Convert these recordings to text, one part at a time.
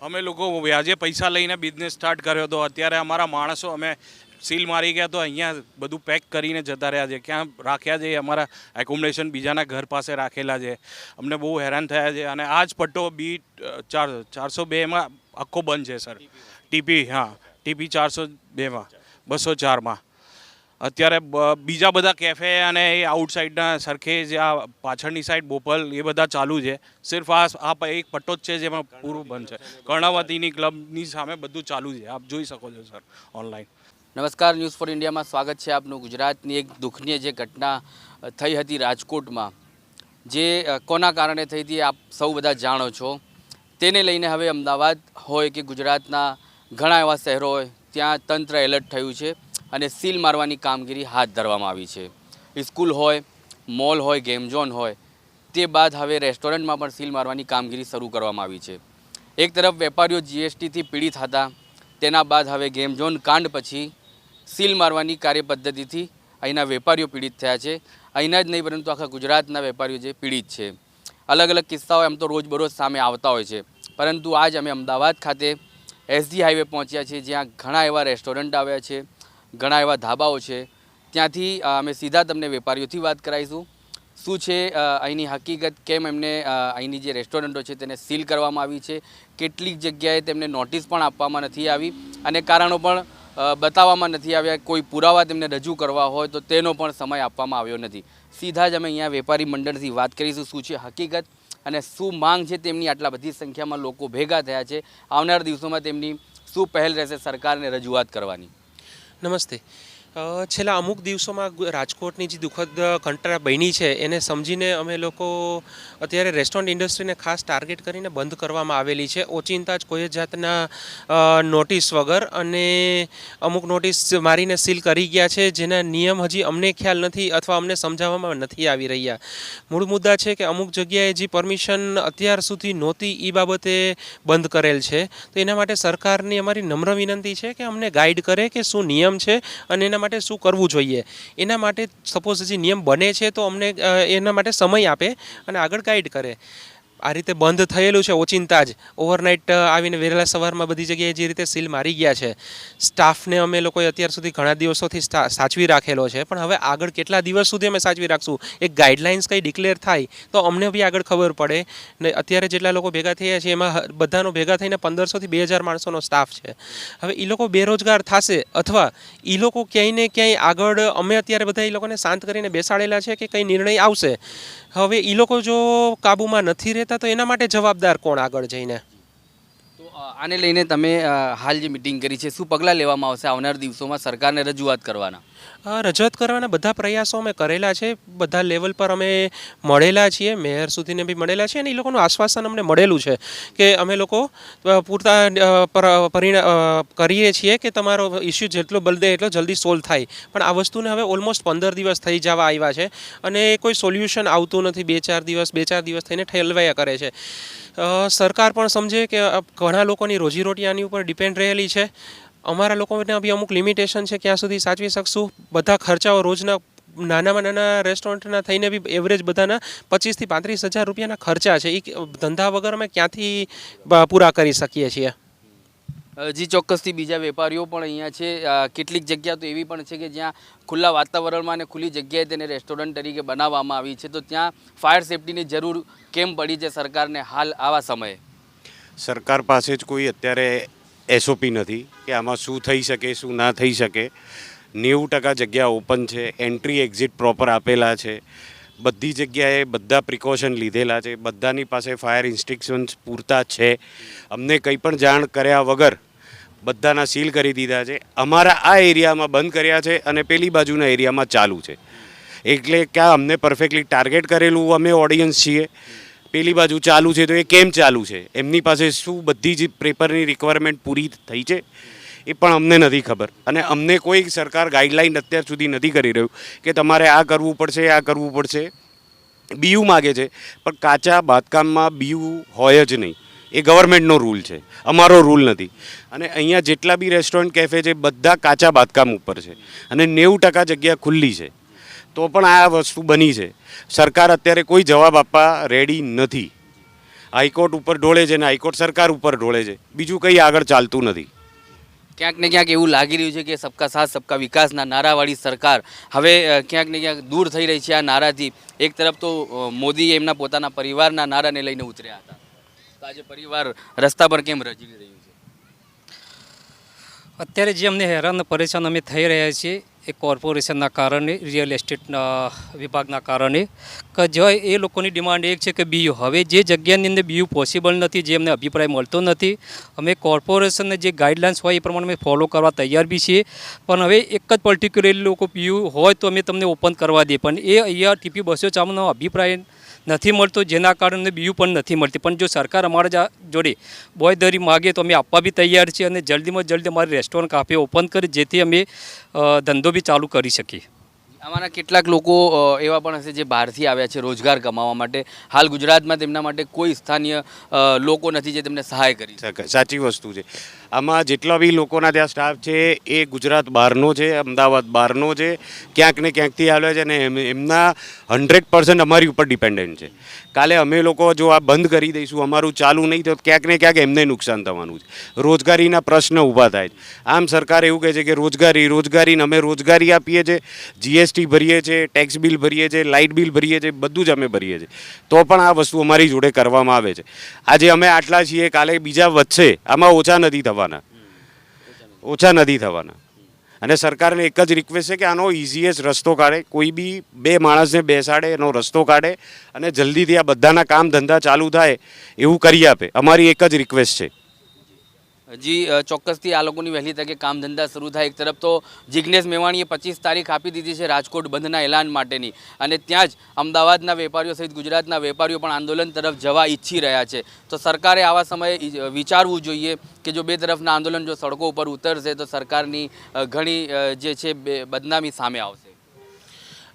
અમે લોકો વ્યાજે પૈસા લઈને બિઝનેસ સ્ટાર્ટ કર્યો હતો. અત્યારે અમારા માણસો અમે સીલ મારી ગયા તો અહીંયા બધું પેક કરીને જતા રહ્યા છે. ક્યાં રાખ્યા છે અમારા એકોમોડેશન બીજાના ઘર પાસે રાખેલા છે. અમને બહુ હેરાન થયા છે. અને આ જ પટ્ટો બી 402માં આખો બંધ છે સર. ટીપી ટીપી 402માં 204માં અત્યારે બીજા બધા કેફે અને એ આઉટસાઇડના સરખેજ આ પાછળની સાઈડ બોપલ એ બધા ચાલુ છે. સિર્ફ આ એક પટ્ટો જ છે જેમાં પૂરું બંધ છે. કર્ણાવતીની ક્લબની સામે બધું ચાલુ છે. આપ જોઈ શકો છો સર ઓનલાઈન. નમસ્કાર, ન્યૂઝ ફોર ઇન્ડિયામાં સ્વાગત છે આપનું. ગુજરાતની એક દુઃખનીય જે ઘટના થઈ હતી રાજકોટમાં, જે કોના કારણે થઈ હતી આપ સૌ બધા જાણો છો. તેને લઈને હવે અમદાવાદ હોય કે ગુજરાતના ઘણા એવા શહેરો હોય ત્યાં તંત્ર એલર્ટ થયું છે અને સીલ મારવાની કામગીરી હાથ ધરવામાં આવી છે. સ્કૂલ હોય, મોલ હોય, ગેમ ઝોન હોય, તે બાદ હવે રેસ્ટોરન્ટમાં પણ સીલ મારવાની કામગીરી શરૂ કરવામાં આવી છે. એક તરફ વેપારીઓ જીએસટીથી પીડિત હતા, તેના બાદ હવે ગેમ ઝોન કાંડ પછી સીલ મારવાની કાર્યપદ્ધતિથી અહીંના વેપારીઓ પીડિત થયા છે. અહીંના જ નહીં પરંતુ આખા ગુજરાતના વેપારીઓ જે પીડિત છે. અલગ અલગ કિસ્સાઓ એમ તો રોજબરોજ સામે આવતા હોય છે, પરંતુ આજ અમે અમદાવાદ ખાતે એસજી હાઈવે પહોંચ્યા છીએ, જ્યાં ઘણા એવા રેસ્ટોરન્ટ આવ્યા છે, ઘણા એવા ધાબાઓ છે. ત્યાંથી અમે સીધા તમને વેપારીઓથી વાત કરાવીશું. શું છે અહીંની હકીકત, કેમ એમને અહીંની જે રેસ્ટોરન્ટો છે તેને સીલ કરવામાં આવી છે, કેટલીક જગ્યાએ તેમને નોટિસ પણ આપવામાં નથી આવી અને કારણો પણ બતાવવામાં નથી આવ્યા. કોઈ પુરાવા તેમને રજૂ કરવા હોય તો તેનો પણ સમય આપવામાં આવ્યો નથી. સીધા જ અમે અહીંયા વેપારી મંડળથી વાત કરીશું શું છે હકીકત અને શું માંગ છે તેમની. આટલા બધી સંખ્યામાં લોકો ભેગા થયા છે, આવનાર દિવસોમાં તેમની શું પહેલ રહેશે સરકારને રજૂઆત કરવાની? નમસ્તે. છેલ્લા અમુક દિવસોમાં રાજકોટની જે દુઃખદ ઘટના બની છે એને સમજીને અમે લોકો અત્યારે રેસ્ટોરન્ટ ઇન્ડસ્ટ્રીને ખાસ ટાર્ગેટ કરીને બંધ કરવામાં આવેલી છે. ઓચિંતા જ કોઈ જાતના નોટિસ વગર અને અમુક નોટિસ મારીને સીલ કરી ગયા છે, જેના નિયમ હજી અમને ખ્યાલ નથી અથવા અમને સમજાવવામાં નથી આવી રહ્યા. મૂળ મુદ્દા છે કે અમુક જગ્યાએ જે પરમિશન અત્યાર સુધી નહોતી એ બાબતે બંધ કરેલ છે. તો એના માટે સરકારની અમારી નમ્ર વિનંતી છે કે અમને ગાઈડ કરે કે શું નિયમ છે અને એના માટે શું કરવું જોઈએ. એના માટે સપોઝ હજી નિયમ બને છે તો અમને એના માટે સમય આપે અને આગળ ગાઈડ કરે. આ રીતે બંધ થયેલું છે ઓચિંતા જ. ઓવરનાઇટ આવીને વહેલા સવારમાં બધી જગ્યાએ જે રીતે સીલ મારી ગયા છે, સ્ટાફને અમે લોકોએ અત્યાર સુધી ઘણા દિવસોથી સાચવી રાખેલો છે, પણ હવે આગળ કેટલા દિવસ સુધી અમે સાચવી રાખશું? એક ગાઈડલાઇન્સ કંઈ ડિક્લેર થાય તો અમને બી આગળ ખબર પડે. ને અત્યારે જેટલા લોકો ભેગા થયા છે એમાં બધાનો ભેગા થઈને 1500થી 2000 માણસોનો સ્ટાફ છે. હવે એ લોકો બેરોજગાર થશે અથવા એ લોકો ક્યાંય ને ક્યાંય આગળ અમે અત્યારે બધા એ લોકોને શાંત કરીને બેસાડેલા છે કે કંઈ નિર્ણય આવશે. હવે એ લોકો જો કાબૂમાં નથી રહેતા તો એના માટે જવાબદાર કોણ આગળ જઈને? તો આને લઈને તમે હાલ જે મિટિંગ કરી છે, શું પગલાં લેવામાં આવશે આવનાર દિવસોમાં સરકારને રજૂઆત કરવાના? રજૂઆત કરવાના બધા પ્રયાસો અમે કરેલા છે. બધા લેવલ પર અમે મળેલા છીએ, મેયર સુધીને બી મળેલા છે અને એ લોકોનું આશ્વાસન અમને મળેલું છે કે અમે લોકો પૂરતા કરીએ છીએ કે તમારો ઇસ્યુ જેટલો બને એટલો જલ્દી સોલ્વ થાય. પણ આ વસ્તુને હવે ઓલમોસ્ટ 15 દિવસ થઈ જવા આવ્યા છે અને કોઈ સોલ્યુશન આવતું નથી. 2-4 દિવસ થઈને ઠેલવાયા કરે છે. સરકાર પણ સમજે કે ઘણા લોકોની રોજીરોટી આની ઉપર ડિપેન્ડ રહેલી છે. અમારા લોકોને બી અમુક લિમિટેશન છે, ક્યાં સુધી સાચવી શકશું. બધા ખર્ચાઓ રોજના નાનામાં નાના રેસ્ટોરન્ટના થઈને બી એવરેજ બધાના 25,000 થી 35,000 રૂપિયાના ખર્ચા છે. એ ધંધા વગર અમે ક્યાંથી પૂરા કરી શકીએ છીએ? જી ચોક્કસથી બીજા વેપારીઓ પણ અહીંયા છે. કેટલીક જગ્યા તો એવી પણ છે કે જ્યાં ખુલ્લા વાતાવરણમાં અને ખુલ્લી જગ્યાએ તેને રેસ્ટોરન્ટ તરીકે બનાવવામાં આવી છે, તો ત્યાં ફાયર સેફટીની જરૂર કેમ પડી છે સરકારને હાલ આવા સમયે? સરકાર પાસે જ કોઈ અત્યારે એસઓપી નથી કે આમાં શું થઈ શકે શું ના થઈ શકે. 90% જગ્યા ઓપન છે, એન્ટ્રી એક્ઝિટ પ્રોપર આપેલા છે, બધી જગ્યાએ બધા પ્રિકોશન લીધેલા છે, બધાની પાસે ફાયર ઇન્સ્ટ્રક્શન્સ પૂરતા છે. અમને કંઈ પણ જાણ કર્યા વગર બધાના સીલ કરી દીધા છે. અમારા આ એરિયામાં બંધ કર્યા છે અને પેલી બાજુના એરિયામાં ચાલુ છે. એટલે ક્યાં અમને પરફેક્ટલી ટાર્ગેટ કરેલું અમે ઓડિયન્સ છીએ. પેલી બાજુ ચાલુ છે તો એ કેમ ચાલુ છે, એમની પાસે શું બધી જ પેપરની રિક્વાયરમેન્ટ પૂરી થઈ છે એ પણ અમને નથી ખબર. અને અમને કોઈ સરકાર ગાઈડલાઇન અત્યાર સુધી નથી કરી રહ્યું કે તમારે આ કરવું પડશે, આ કરવું પડશે. બીયુ માગે છે પણ કાચા બાંધકામમાં બીયુ હોય જ નહીં. એ ગવર્મેન્ટનો રૂલ છે, અમારો રૂલ નથી. અને અહીંયા જેટલા બી રેસ્ટોરન્ટ કેફે છે બધા કાચા બાંધકામ ઉપર છે અને 90% જગ્યા ખુલ્લી છે. તો પણ આ વસ્તુ બની છે. સરકાર અત્યારે કોઈ જવાબ આપવા રેડી નથી. હાઈકોર્ટ ઉપર ઢોળે છે ને હાઈકોર્ટ સરકાર ઉપર ઢોળે છે, બીજું કંઈ આગળ ચાલતું નથી. ક્યાંક ને ક્યાંક એવું લાગી રહ્યું છે કે સબકા સાથ સબકા વિકાસના નારાવાળી સરકાર હવે ક્યાંક ને ક્યાંક દૂર થઈ રહી છે આ નારાથી. એક તરફ તો મોદી એમના પોતાના પરિવારના નારાને લઈને ઉતર્યા હતા, તો આજે પરિવાર રસ્તા પર કેમ રજી રહ્યું છે? અત્યારે જે અમને હેરાન પરેશાન અમે થઈ રહ્યા છીએ એ કોર્પોરેશનના કારણે, રિયલ એસ્ટેટના વિભાગના કારણે, કે જો એ લોકોની ડિમાન્ડ એક છે કે બીયુ, હવે જે જગ્યાની અંદર બીયુ પોસિબલ નથી, જે અમને અભિપ્રાય મળતો નથી. અમે કોર્પોરેશનને જે ગાઈડલાઇન્સ હોય એ પ્રમાણે અમે ફોલો કરવા તૈયાર બી છીએ, પણ હવે એક જ પર્ટિક્યુલરલી લોકો બીયુ હોય તો અમે તમને ઓપન કરવા દઈએ, પણ એ અહીંયા TP 254નો અભિપ્રાય નથી મળતો, જેના કારણે બીયુ પણ નથી મળતી. પણ જો સરકાર અમારા જોડે બોયધરી માગે તો અમે આપવા બી તૈયાર છીએ, અને જલ્દીમાં જલ્દી અમારી રેસ્ટોરન્ટ કાફે ઓપન કરી જેથી અમે ધંધો બી ચાલુ કરી શકીએ. આમાંના કેટલાક લોકો એવા પણ હશે જે બહારથી આવ્યા છે રોજગાર કમાવા માટે. હાલ ગુજરાતમાં તેમના માટે કોઈ સ્થાનીય લોકો નથી જે તેમને સહાય કરી શકે. સાચી વસ્તુ છે. આમાં જેટલા બી લોકોના ત્યાં સ્ટાફ છે એ ગુજરાત બહારનો છે, અમદાવાદ બહારનો છે, ક્યાંક ને ક્યાંકથી આવ્યા છે, અને એમના 100% અમારી ઉપર ડિપેન્ડન્ટ છે. કાલે અમે લોકો જો આ બંધ કરી દઈશું, અમારું ચાલુ નહીં તો ક્યાંક ને ક્યાંક એમને નુકસાન થવાનું છે. રોજગારીના પ્રશ્ન ઊભા થાય છે. આમ સરકાર એવું કહે છે કે રોજગારીને અમે રોજગારી આપીએ છીએ, GST ભરીએ છીએ, ટેક્સ બિલ ભરીએ છીએ, લાઇટ બિલ ભરીએ છીએ, બધું જ અમે ભરીએ છીએ, તો પણ આ વસ્તુ અમારી જોડે કરવામાં આવે છે. આજે અમે આટલા છીએ, કાલે બીજા વધશે, આમાં ઓછા નથી થવાના. અને સરકારને એક જ રિક્વેસ્ટ છે કે આનો ઇઝીએસ્ટ રસ્તો કાઢે, કોઈ બી 2 માણસને બેસાડે, એનો રસ્તો કાઢે અને જલ્દીથી આ બધાના કામ ધંધા ચાલુ થાય એવું કરી આપે. અમારી એક જ રિક્વેસ્ટ છે. જી ચોક્કસથી આ લોકોની વહેલી તકે કામ ધંધા શરૂ થાય. એક તરફ તો જિગ્નેશ મેવાણીએ 25 તારીખ આપી દીધી છે રાજકોટ બંધના એલાન માટેની, અને ત્યાં જ અમદાવાદના વેપારીઓ સહિત ગુજરાતના વેપારીઓ પણ આંદોલન તરફ જવા ઈચ્છી રહ્યા છે. તો સરકારે આવા સમયે વિચારવું જોઈએ કે જો બે તરફના આંદોલન જો સડકો ઉપર ઉતરશે તો સરકારની ઘણી જે છે બદનામી સામે આવશે.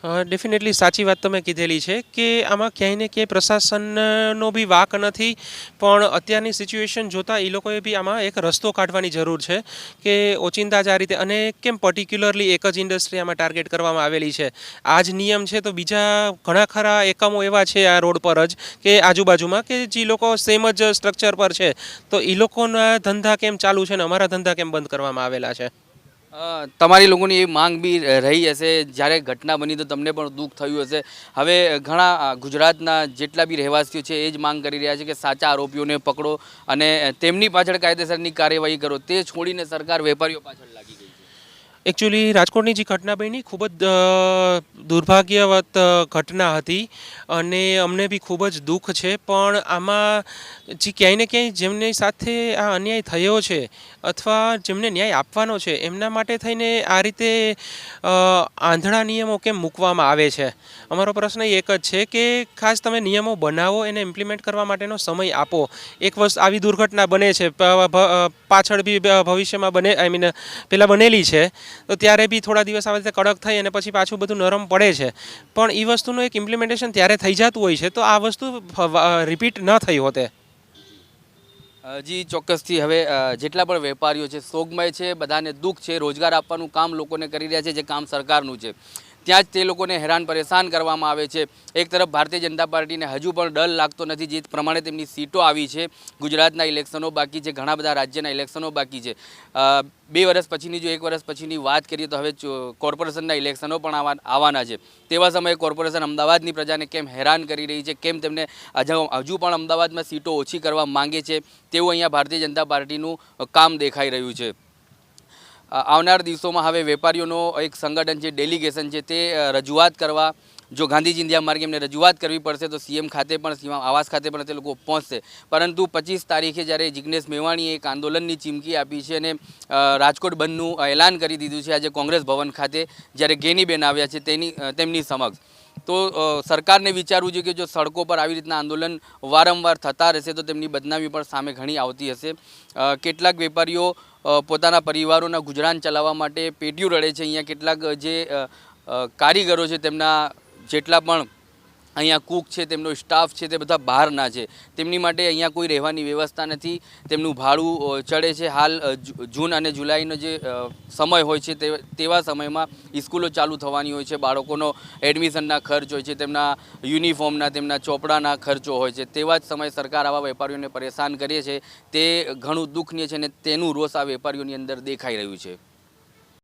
ડેફિનેટલી સાચી વાત તમે કીધેલી છે કે આમાં ક્યાંય ને ક્યાંય પ્રશાસનનો બી વાક નથી, પણ અત્યારની સિચ્યુએશન જોતાં એ લોકોએ બી આમાં એક રસ્તો કાઢવાની જરૂર છે કે ઓચિંતા જ આ રીતે, અને કેમ પર્ટિક્યુલરલી એક જ ઇન્ડસ્ટ્રી આમાં ટાર્ગેટ કરવામાં આવેલી છે. આ જ નિયમ છે તો બીજા ઘણા ખરા એકમો એવા છે આ રોડ પર જ કે આજુબાજુમાં કે જે લોકો સેમ જ સ્ટ્રક્ચર પર છે, તો એ લોકોના ધંધા કેમ ચાલુ છે ને અમારા ધંધા કેમ બંધ કરવામાં આવેલા છે? તમારી લોકોની એ માંગ બી રહી હશે. જ્યારે ઘટના બની તો તમને પણ દુઃખ થયું હશે. હવે ઘણા ગુજરાતના જેટલા બી રહેવાસીઓ છે એ જ માંગ કરી રહ્યા છે કે સાચા આરોપીઓને પકડો અને તેમની પાછળ કાયદેસરની કાર્યવાહી કરો. તે છોડીને સરકાર વેપારીઓ પાછળ લાગી ગઈ છે. એકચ્યુઅલી રાજકોટની જે ઘટના બની ખૂબ જ દુર્ભાગ્યવત ઘટના હતી અને અમને બી ખૂબ જ દુઃખ છે, પણ આમાં જે ક્યાંય ને ક્યાંય જેમની સાથે આ અન્યાય થયો છે અથવા જેમને ન્યાય આપવાનો છે એમના માટે થઈને આ રીતે આંધળા નિયમો કેમ મૂકવામાં આવે છે? અમારો પ્રશ્ન એક જ છે કે ખાસ તમે નિયમો બનાવો, એને ઇમ્પ્લિમેન્ટ કરવા માટેનો સમય આપો. એક વસ્તુ આવી દુર્ઘટના બને છે, પાછળ બી ભવિષ્યમાં પહેલાં બનેલી છે, તો ત્યારે બી થોડા દિવસ આવી રીતે કડક થઈ અને પછી પાછું બધું નરમ પડે છે, પણ એ વસ્તુનું એક ઇમ્પ્લિમેન્ટેશન ત્યારે થઈ જતું હોય છે, તો આ વસ્તુ રિપીટ ન થઈ હોતે. જી ચોક્કસથી હવે જેટલા પણ વેપારીઓ છે શોકમય છે, બધાને દુઃખ છે. રોજગાર આપવાનું કામ લોકોને કરી રહ્યા છે, જે કામ સરકારનું છે ત્યાં જ તે લોકોને હેરાન પરેશાન કરવામાં આવે છે. એક તરફ ભારતીય જનતા પાર્ટીને હજુ પણ ડર લાગતો નથી, જે પ્રમાણે તેમની સીટો આવી છે. ગુજરાતના ઇલેક્શનો બાકી છે, ઘણા બધા રાજ્યના ઇલેક્શનો બાકી છે. 2 વર્ષ પછીની જો 1 વર્ષ પછીની વાત કરીએ તો હવે કોર્પોરેશનના ઇલેક્શનો પણ આવવાના છે. તેવા સમયે કોર્પોરેશન અમદાવાદની પ્રજાને કેમ હેરાન કરી રહી છે, કેમ તેમને હજુ પણ અમદાવાદમાં સીટો ઓછી કરવા માંગે છે, તેવું અહીંયા ભારતીય જનતા પાર્ટીનું કામ દેખાઈ રહ્યું છે. આવનાર દિવસોમાં હવે વેપારીઓનો એક સંગઠન છે, ડેલિગેશન છે, તે રજૂઆત કરવા, જો ગાંધીજી ઇન્ડિયા માર્ગે એમને રજૂઆત કરવી પડશે તો CM ખાતે પણ, સીએમ આવાસ ખાતે પણ તે લોકો પહોંચશે. પરંતુ 25 તારીખે જ્યારે જિગ્નેશ મેવાણીએ એક આંદોલનની ચીમકી આપી છે અને રાજકોટ બંધનું એલાન કરી દીધું છે, આજે કોંગ્રેસ ભવન ખાતે જ્યારે ગેનીબેન આવ્યા છે તેમની સમક્ષ, તો સરકારને વિચારવું જોઈએ કે જો સડકો પર આવી રીતના આંદોલન વારંવાર થતા રહેશે તો તેમની બદનામી પણ સામે ઘણી આવતી હશે. કેટલાક વેપારીઓ પોતાના પરિવારોના ગુજરાન ચલાવવા માટે પેટીઓ રડે છે. અહીંયા કેટલાક જે કારીગરો છે તેમના જેટલા પણ અહીંયા કૂક છે, તેમનો સ્ટાફ છે, તે બધા બહારના છે. તેમની માટે અહીંયા કોઈ રહેવાની વ્યવસ્થા નથી. તેમનું ભાડું ચડે છે. હાલ જૂન અને જુલાઈનો જે સમય હોય છે તેવા સમયમાં સ્કૂલો ચાલુ થવાની હોય છે. બાળકોનો એડમિશનના ખર્ચ હોય છે, તેમના યુનિફોર્મના, તેમના ચોપડાના ખર્ચો હોય છે. તેવા જ સમયે સરકાર આવા વેપારીઓને પરેશાન કરે છે તે ઘણું દુઃખનીય છે અને તેનું રોષ આ વેપારીઓની અંદર દેખાઈ રહ્યું છે.